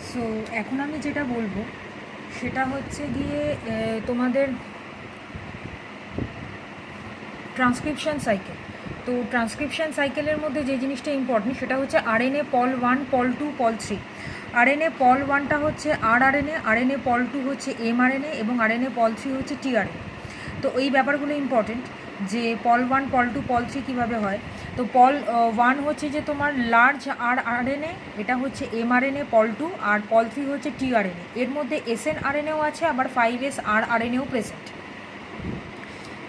So এখন আমি যেটা বলবো সেটা হচ্ছে গিয়ে তোমাদের ট্রান্সক্রিপশন সাইকেল। তো ট্রান্সক্রিপশন সাইকেলের মধ্যে যে জিনিসটা ইম্পর্টেন্ট সেটা হচ্ছে আরএনএ পল 1, পল 2, পল 3। আরএনএ পল 1টা হচ্ছে আরএনএ, আরএনএ পল 2 হচ্ছে এমআরএনএ এবং আরএনএ পল 3 হচ্ছে টিআরএনএ। তো এই ব্যাপারগুলো ইম্পর্টেন্ট যে পল 1, পল 2, পল 3 কীভাবে হয়। তো পল 1 হচ্ছে যে তোমার লার্জ আরএনএ, এটা হচ্ছে এমআরএনএ পল 2, আর পল 3 হচ্ছে টিআরএনএ। এর মধ্যে এসএন আরএনএও আছে, আবার 5s আরএনএও প্রেজেন্ট,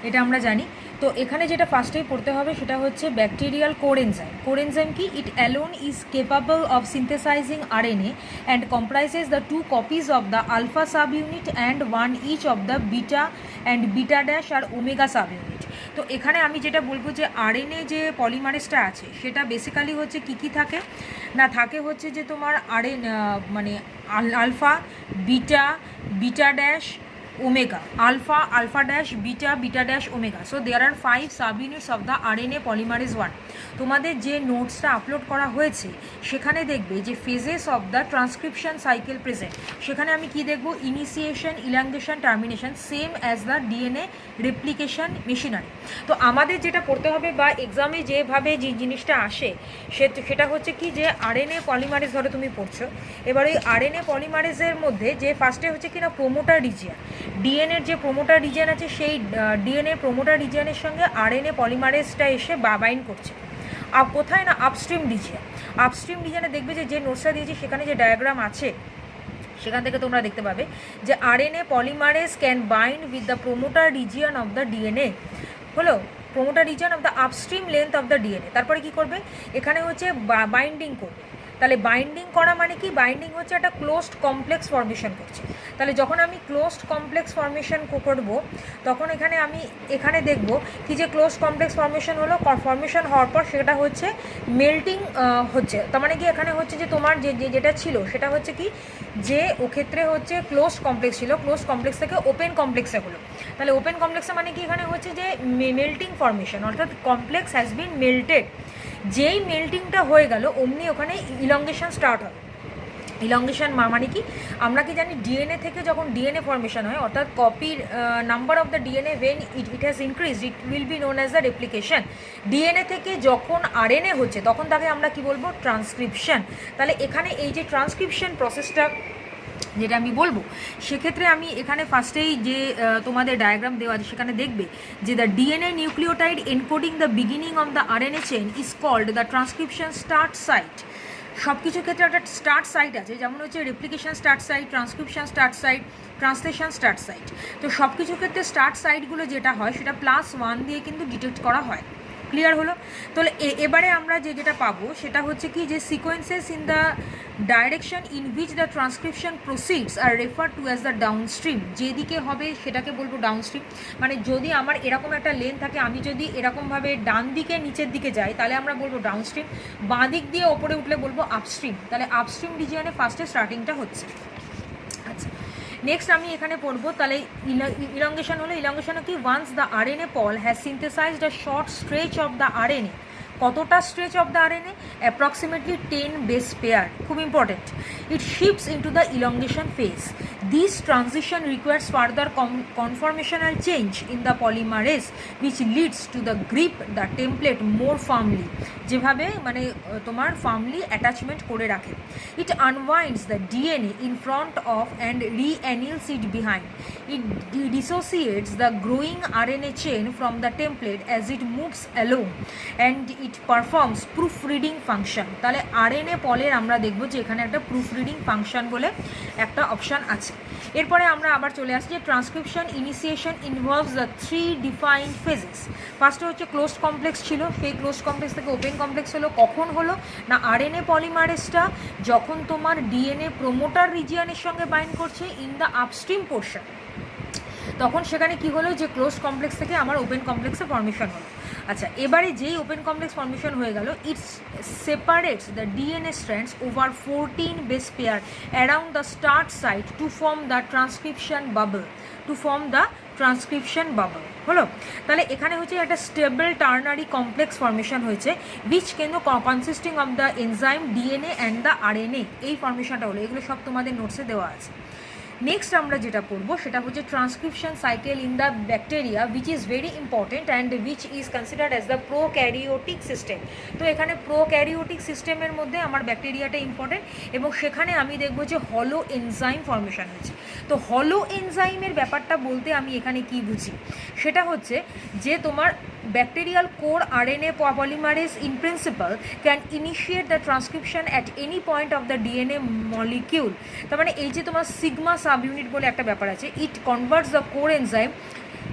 এটা আমরা জানি। তো এখানে যেটা ফার্স্টেই পড়তে হবে সেটা হচ্ছে bacterial core enzyme. Core enzyme কি? It alone is capable of synthesizing RNA and comprises the 2 copies of the alpha subunit and 1 each of the beta and beta dash আর ওমেগা সাব ইউনিট। তো এখানে আমি যেটা বলবো যে RNA যে পলিমারেজটা আছে সেটা বেসিক্যালি হচ্ছে কী থাকে না, থাকে হচ্ছে যে তোমার মানে alpha, beta, beta dash, omega, alpha, alpha dash, beta, beta dash, omega. So there are 5 subunits of the RNA polymerase 1. তোমাদের যে নোটসটা আপলোড করা হয়েছে সেখানে দেখবে যে phases of the transcription cycle present. সেখানে আমি কি দেখব? Initiation, ইলাঙ্গেশন, termination, same as the DNA replication machinery. তো আমাদের যেটা করতে হবে বা এক্সামে যেভাবে যে জিনিসটা আসে সেটা হচ্ছে কি যে আরএনএ পলিমারেজ ধরে তুমি পড়ছো, এবার ওই আরএনএ পলিমারেজের মধ্যে যে ফার্স্টে হচ্ছে কিনা প্রোমোটার রিজিয়ন, ডিএনএর যে প্রোমোটার রিজিয়ন আছে সেই ডিএনএ প্রোমোটার রিজিয়নের সঙ্গে আরএনএ পলিমারেজটা এসে বাইন্ড করছে। আর কোথায় না আপস্ট্রিম রিজিয়ন। আপস্ট্রিম রিজিয়নে দেখবে যে নোটসটা দিয়েছি সেখানে যে ডায়াগ্রাম আছে সেখান থেকে তোমরা দেখতে পাবে যে RNA polymerase can bind with the promoter region of the DNA. হলো promoter region of the upstream length of the DNA. তারপরে কি করবে? এখানে হচ্ছে বাইন্ডিং করবে। তাহলে বাইন্ডিং করা মানে কি? বাইন্ডিং হচ্ছে একটা ক্লোজড কমপ্লেক্স ফর্মেশন করছে। তাহলে যখন আমি ক্লোজড কমপ্লেক্স ফর্মেশন করব তখন এখানে দেখব কি যে ক্লোজড কমপ্লেক্স ফর্মেশন হলো, ফর্মেশন হওয়ার পর সেটা হচ্ছে মেল্টিং হচ্ছে। তার মানে কি এখানে হচ্ছে যে তোমার যেটা ছিল সেটা হচ্ছে কি যে ও ক্ষেত্রে হচ্ছে ক্লোজড কমপ্লেক্স ছিল, ক্লোজড কমপ্লেক্স থেকে ওপেন কমপ্লেক্সে হলো। তাহলে ওপেন কমপ্লেক্সে মানে কি এখানে হচ্ছে যে মেল্টিং ফর্মেশন, অর্থাৎ কমপ্লেক্স হ্যাজ বিন মেল্টেড। যেই মেল্টিংটা হয়ে গেল অমনি ওখানে ইলংগেশন স্টার্ট হবে। ইলংগেশন মানে কি? আমরা কি জানি ডিএনএ থেকে যখন ডিএনএ ফর্মেশন হয়, অর্থাৎ কপির number of the DNA when it has increased it will be known as the replication. DNA থেকে যখন আরএনএ হচ্ছে তখন তাকে আমরা কি বলবো? ট্রান্সক্রিপশন। তাহলে এখানে এই যে ট্রান্সক্রিপশন প্রসেসটা যেটা আমি বলবো সেক্ষেত্রে আমি এখানে ফার্স্টেই যে তোমাদের ডায়াগ্রাম দেওয়া আছে সেখানে দেখবে যে the DNA nucleotide encoding the beginning of the RNA chain is called the transcription start site. সব কিছুর ক্ষেত্রে একটা স্টার্ট সাইট আছে, যেমন হচ্ছে replication start site, transcription start site, translation start site. তো সব কিছুর ক্ষেত্রে স্টার্ট সাইটগুলো যেটা হয় সেটা +1 দিয়ে কিন্তু ডিটেক্ট করা হয়। ক্লিয়ার হলো? তাহলে এবারে আমরা যেটা পাবো সেটা হচ্ছে কি যে sequences in the direction in which the transcription proceeds are refer to as the downstream. যেদিকে হবে সেটাকে বলবো ডাউনস্ট্রিম। মানে যদি আমার এরকম একটা লেন থাকে, আমি যদি এরকমভাবে ডান দিকে নিচের দিকে যাই তাহলে আমরা বলবো ডাউনস্ট্রিম, বাঁ দিক দিয়ে ওপরে উঠলে বলবো আপস্ট্রিম। তাহলে আপস্ট্রিম রিজিয়নে ফার্স্টে স্টার্টিংটা হচ্ছে। আচ্ছা, নেক্সট আমি এখানে পড়বো তাহলে ইলংগেশন হলো। ইলংগেশন কি? Once the RNA pol has synthesized a short stretch of the RNA. কতটা stretch of the RNA? Approximately 10 base pair. খুব important. It shifts into the elongation phase. This transition requires further conformational change in the polymerase which leads to the grip the template more firmly. যেভাবে মানে তোমার firmly attachment করে রাখে। It unwinds the DNA in front of and reanneals it behind. It dissociates the growing RNA chain from the template as it moves along and it performs proofreading function. তাহলে RNA পলের আমরা দেখব যে এখানে একটা proofreading function বলে একটা option আছে। এরপরে আমরা আবার চলে আসছি যে transcription initiation involves the 3 defined phases. ফার্স্টে হচ্ছে ক্লোজড কমপ্লেক্স ছিল, সেই ক্লোজড কমপ্লেক্স থেকে ওপেন কমপ্লেক্স হলো। কখন হলো না আরএনএ পলিমারেজটা যখন তোমার ডিএনএ প্রোমোটার রিজিয়নের সঙ্গে বাইন্ড করছে ইন দ্য আপস্ট্রিম পোর্শন। তখন সেখানে কি হলো যে ক্লোজ কমপ্লেক্স থেকে আমার ওপেন কমপ্লেক্সে ফর্মেশন হলো। আচ্ছা, এবারে যেই ওপেন কমপ্লেক্স ফর্মেশন হয়ে গেল, its separates the DNA strands over 14 base pair around the start site to form the transcription bubble হলো। তাহলে এখানে হচ্ছে একটা স্টেবল টার্নারি কমপ্লেক্স ফর্মেশন হয়েছে, উইচ কিন্তু consisting of the enzyme DNA and the RNA, এই ফর্মেশনটা হলো। এগুলো সব তোমাদের নোটসে দেওয়া আছে। নেক্সট আমরা যেটা পড়বো সেটা হচ্ছে transcription cycle in the bacteria, which is very important and which is considered as the prokaryotic system. তো এখানে প্রোক্যারিওটিক সিস্টেমের মধ্যে আমার ব্যাকটেরিয়াটা ইম্পর্টেন্ট, এবং সেখানে আমি দেখবো যে হলো এনজাইম ফর্মেশন হয়েছে। তো হলো এনজাইমের ব্যাপারটা বলতে আমি এখানে কি বুঝি, সেটা হচ্ছে যে তোমার bacterial core RNA polymerase in principle can initiate the transcription at any point of the DNA molecule। তার মানে এই যে তোমার সিগমা সাবইউনিট বলে একটা ব্যাপার আছে, it converts the core enzyme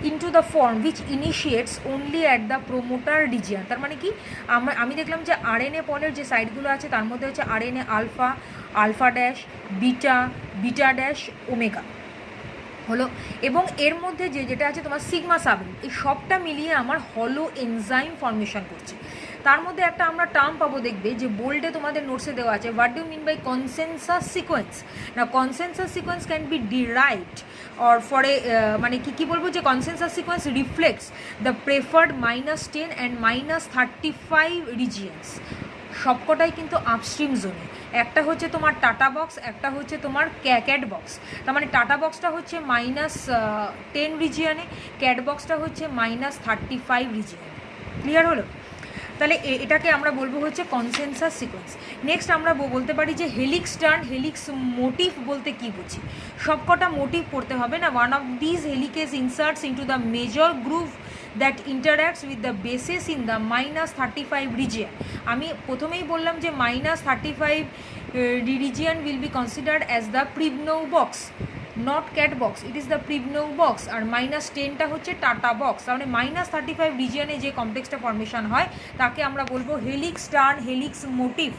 into the form which initiates only at the promoter region. তার মানে কি, আমি দেখলাম যে আরএনএ পলের যে সাইটগুলো আছে তার মধ্যে হচ্ছে RNA alpha, alpha dash, beta, beta dash, omega হলো, এবং এর মধ্যে যেটা আছে তোমার সিগমা সাবইউনিট, এই সবটা মিলিয়ে আমার হলো এনজাইম ফর্মেশন করছে। তার মধ্যে একটা আমরা টার্ম পাবো, দেখবে যে বোল্ডে তোমাদের নোটসে দেওয়া আছে, what do mean by consensus sequence. না, consensus sequence can be derived or for a, মানে কি বলবো, যে consensus sequence reflects the preferred -10 and -35 regions. সবকটাই কিন্তু আপস্ট্রিম জোনে। একটা হচ্ছে তোমার টাটা বক্স, একটা হচ্ছে তোমার ক্যাট বক্স। তার মানে টাটা বক্সটা হচ্ছে -10 রিজিয়নে, ক্যাট বক্সটা হচ্ছে -35 রিজিয়নে। ক্লিয়ার হলো? তাহলে এটাকে আমরা বলবো হচ্ছে কনসেনসাস সিকোয়েন্স। নেক্সট আমরা বলতে পারি যে হেলিক্স টার্ন, হেলিক্স মোটিভ বলতে কি বুঝি। সবকটা মোটিভ পড়তে হবে না। One of this helicase inserts into the major groove that interacts with the bases in the -35 region. আমি প্রথমেই বললাম যে -35 region will be considered as the Pribnow box, not CAAT box, it is the Pribnow box. আর -10টা হচ্ছে tata box. তাহলে -35 রিজিয়নে যে কমপ্লেক্সটা formation হয় তাকে আমরা বলবো helix turn, helix motif.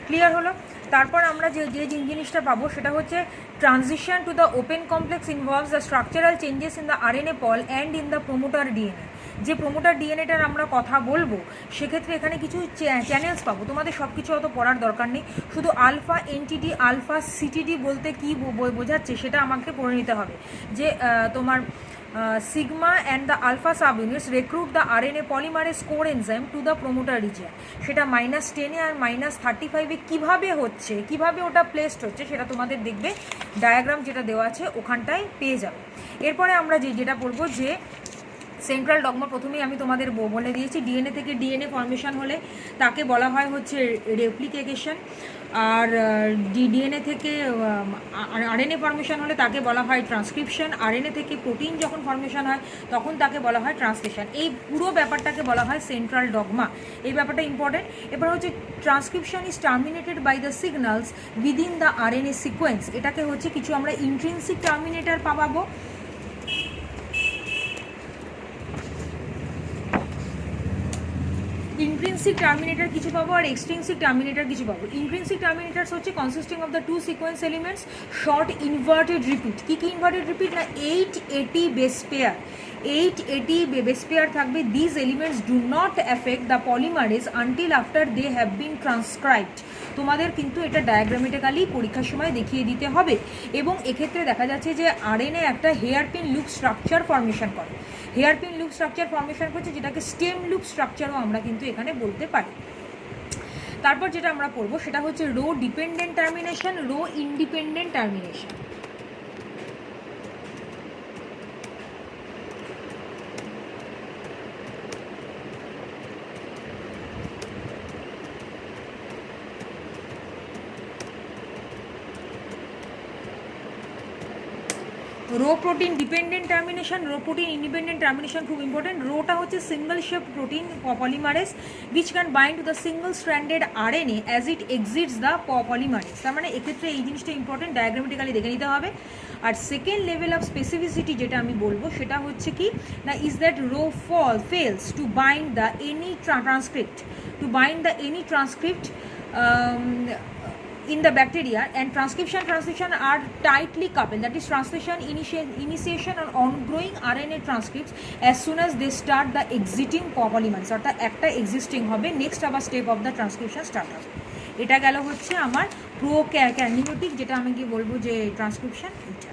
Clear হলো? তারপর আমরা যে জিনিসটা পাবো সেটা হচ্ছে transition to the open complex involves the structural changes in the RNA pol and in the promoter DNA. যে প্রোমোটার ডিএনএটার আমরা কথা বলবো সেক্ষেত্রে এখানে কিছু চ্যানেলস পাবো। তোমাদের সব কিছু অত পড়ার দরকার নেই, শুধু আলফা এনটিডি, আলফা সিটিডি বলতে কী বোঝাচ্ছে সেটা আমাকে পড়ে নিতে হবে। যে তোমার sigma and the alpha subunits recruit the RNA polymerase core enzyme to the promoter region। সেটা -10 আর -35 কিভাবে হচ্ছে, কিভাবে ওটা প্লেসড হচ্ছে সেটা তোমাদের দেখবে ডায়াগ্রাম যেটা দেওয়া আছে ওখানটায় পেয়ে যাবে। এরপরে আমরা যেটা বলবো যে সেন্ট্রাল ডগমা, প্রথমেই আমি তোমাদের বলে দিয়েছি, ডিএনএ থেকে ডিএনএ ফর্মেশন হলে তাকে বলা হয় হচ্ছে রেপ্লিকেশন, আর ডিএনএ থেকে আরএনএ ফর্মেশন হলে তাকে বলা হয় ট্রান্সক্রিপশন, আরএনএ থেকে প্রোটিন যখন ফর্মেশন হয় তখন তাকে বলা হয় ট্রান্সলেশন। এই পুরো ব্যাপারটাকে বলা হয় সেন্ট্রাল ডগমা। এই ব্যাপারটা ইম্পর্টেন্ট। এবার হচ্ছে transcription is terminated by the signals within the RNA sequence. এটাকে হচ্ছে কিছু আমরা ইন্ট্রিনসিক টার্মিনেটর পাবো, ইন্ট্রিনসিক টার্মিনেটর কিছু পাবো, আর এক্সট্রিনসিক টার্মিনেটর কিছু পাবো। ইন্ট্রিনসিক টার্মিনেটার্স হচ্ছে consisting of the 2 sequence elements, short inverted repeat. কী ইনভার্টেড রিপিট? না, 880 বেস পেয়ার, 880 বেস পেয়ার থাকবে। This elements do not effect the polymerase until after they have been transcribed. তোমাদের কিন্তু এটা ডায়াগ্রামেটিক্যালি পরীক্ষার সময় দেখিয়ে দিতে হবে। এবং এক্ষেত্রে দেখা যাচ্ছে যে আরএনএ একটা হেয়ারপিন লুপ স্ট্রাকচার ফর্মেশন করে, হেয়ারপিন লুপ স্ট্রাকচার ফর্মেশন করছে, যেটাকে স্টেম লুপ স্ট্রাকচারও আমরা কিন্তু এখানে বলতে পারি। তারপর যেটা আমরা পড়বো সেটা হচ্ছে rho dependent termination, rho independent termination. Rho protein dependent termination, rho protein independent termination খুব ইম্পর্টেন্ট। রোটা হচ্ছে single shape protein polymerase which can bind to the single stranded RNA as it exits the polymerase. তার মানে এক্ষেত্রে এই জিনিসটা important, ডায়াগ্রামেটিক্যালি দেখে নিতে হবে। আর সেকেন্ড লেভেল অফ স্পেসিফিসিটি যেটা আমি বলবো সেটা হচ্ছে কি না, is that rho fails to bind the any transcript, to bind the any transcript in the bacteria, and translation are tightly coupled, that is translation initiation or ongoing RNA transcripts as soon as they start the exiting polymers, অর্থাৎ একটা existing হবে, next আবার step of the transcription start হবে। এটা গেল হচ্ছে আমার prokaryotic, যেটা আমি কি বলবো যে ট্রান্সক্রিপশন, এটা।